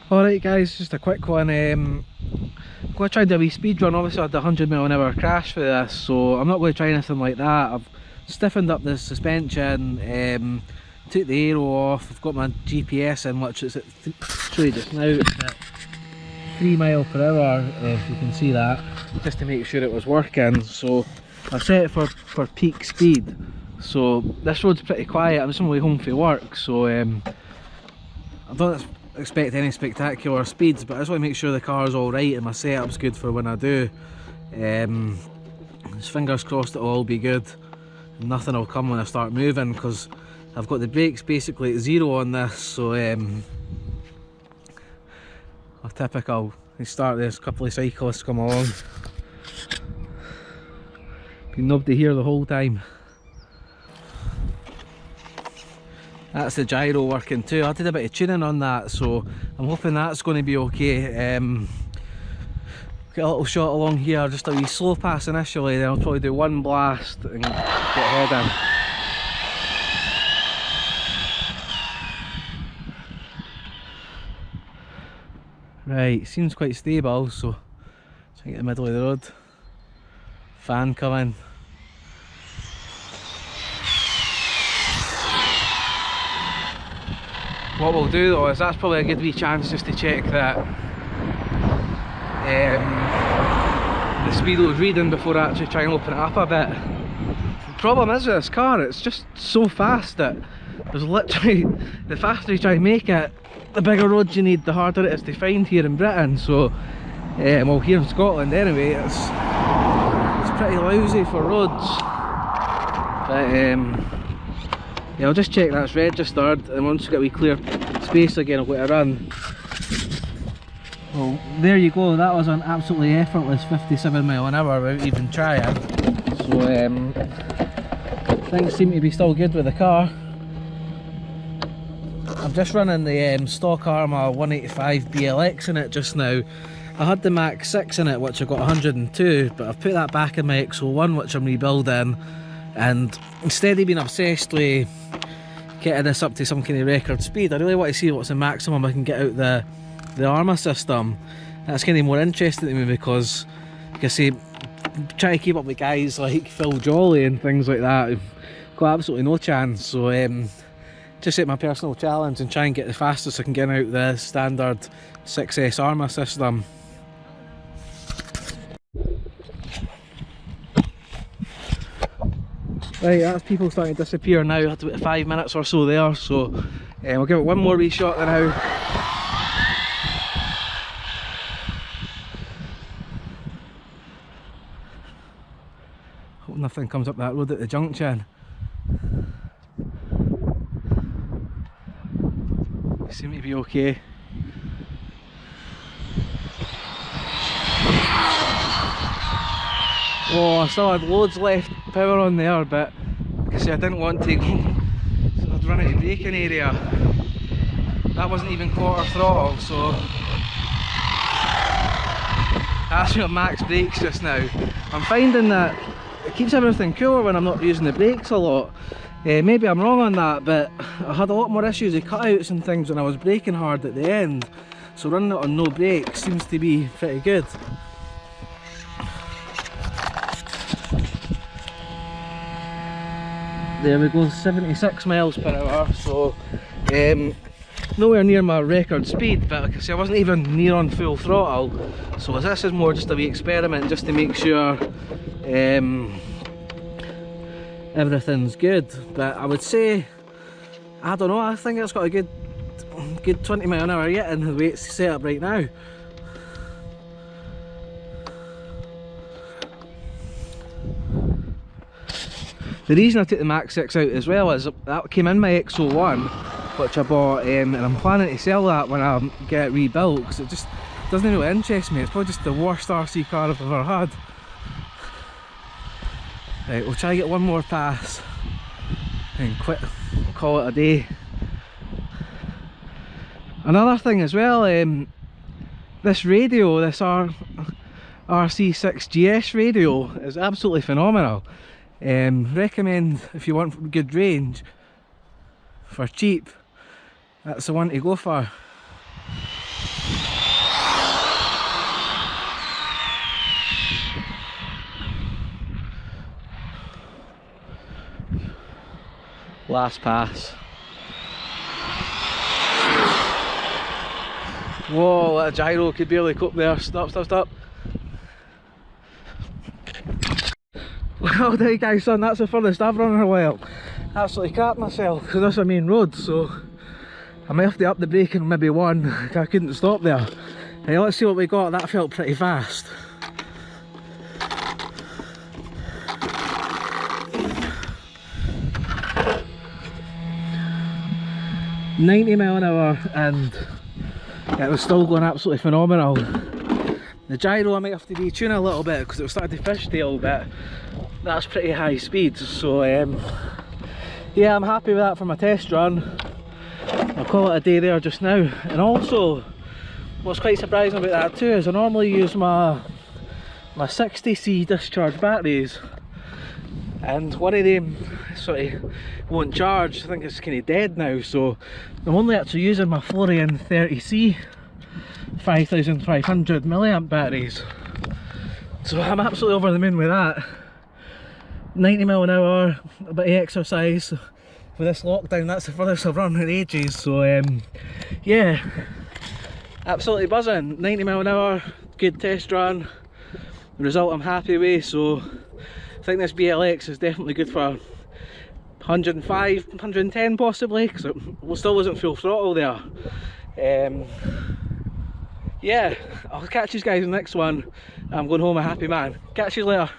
Alright guys, just a quick one. I'm going to try and do a wee speed run. Obviously I had the 100 mph crash for this, so I'm not going to try anything like that. I've stiffened up the suspension, took the aero off, I've got my GPS in, which is at just now, it's at 3 mph, if you can see that, just to make sure it was working. So I've set it for peak speed. So this road's pretty quiet, I'm just on my way home from work, so I don't expect any spectacular speeds, but I just want to make sure the car's alright and my setup's good for when I do. Just fingers crossed it'll all be good and nothing will come when I start moving, because I've got the brakes basically at zero on this, so typical. They start, there's a couple of cyclists come along. Been nobody here the whole time. That's the gyro working too. I did a bit of tuning on that, so I'm hoping that's going to be okay. Get a little shot along here, just a wee slow pass initially, then I'll probably do one blast and get heading. Right, seems quite stable, so try to get the middle of the road. Fan coming. What we'll do though is, that's probably a good wee chance just to check that the speed was reading before I actually try and open it up a bit. The problem is with this car, it's just so fast that there's literally, the faster you try and make it, the bigger roads you need, the harder it is to find here in Britain. So well, here in Scotland anyway, it's pretty lousy for roads. But yeah, I'll just check that's registered, and once we get a wee clear space again, I'll go to run. Well, there you go, that was an absolutely effortless 57 mph without even trying. So things seem to be still good with the car. I'm just running the stock Arrma 185 BLX in it just now. I had the Max 6 in it, which I got 102, but I've put that back in my XO1, which I'm rebuilding. And instead of being obsessed with getting this up to some kind of record speed, I really want to see what's the maximum I can get out the Arrma system. That's kind of more interesting to me, because like I say, trying to keep up with guys like Phil Jolly and things like that, I've got absolutely no chance. So just set my personal challenge and try and get the fastest I can get out the standard 6S Arrma system. Right, that's people starting to disappear now. I had about 5 minutes or so there, so we'll give it one more wee shot now. Hope nothing comes up that road at the junction. You seem to be okay. Oh, I still had loads left power on there, but like I say, I didn't want to go, so I'd run out of braking area. That wasn't even quarter throttle, so that's your max brakes just now. I'm finding that it keeps everything cooler when I'm not using the brakes a lot. Maybe I'm wrong on that, but I had a lot more issues with cutouts and things when I was braking hard at the end, so running it on no brakes seems to be pretty good. There we go, 76 mph, so nowhere near my record speed, but like I say, I wasn't even near on full throttle, so this is more just a wee experiment just to make sure everything's good. But I would say, I don't know, I think it's got a good 20 mph yet in the way it's set up right now. The reason I took the Max 6 out as well is that came in my XO1, which I bought, and I'm planning to sell that when I get it rebuilt, because it just doesn't really interest me. It's probably just the worst RC car I've ever had. Right, we'll try to get one more pass and quit, call it a day. Another thing as well, this radio, this RC6GS radio is absolutely phenomenal. Recommend if you want good range for cheap, that's the one to go for. last pass. Whoa, that gyro could barely cope there. Stop, stop, stop. Well done guys, son, that's the furthest I've run in a while. Absolutely crap myself, because that's a main road, so I might have to up the brake and maybe one. I couldn't stop there. Hey, let's see what we got. That felt pretty fast. £90mph, and it was still going absolutely phenomenal. The gyro I might have to detune a little bit because it was starting to fishtail, but that's pretty high speed, so yeah, I'm happy with that for my test run. I'll call it a day there just now. And also, what's quite surprising about that too is I normally use my 60C discharge batteries, and one of them sort of won't charge. I think it's kind of dead now, so I'm only actually using my Florian 30C 5500 milliamp batteries, so I'm absolutely over the moon with that. 90mph, a bit of exercise for this lockdown. That's the furthest I've run in ages, so yeah, absolutely buzzing. 90mph, good test run, the result I'm happy with, so I think this BLX is definitely good for 105, 110 possibly, because it still wasn't full throttle there. Yeah, I'll catch you guys in the next one. I'm going home a happy man. Catch you later.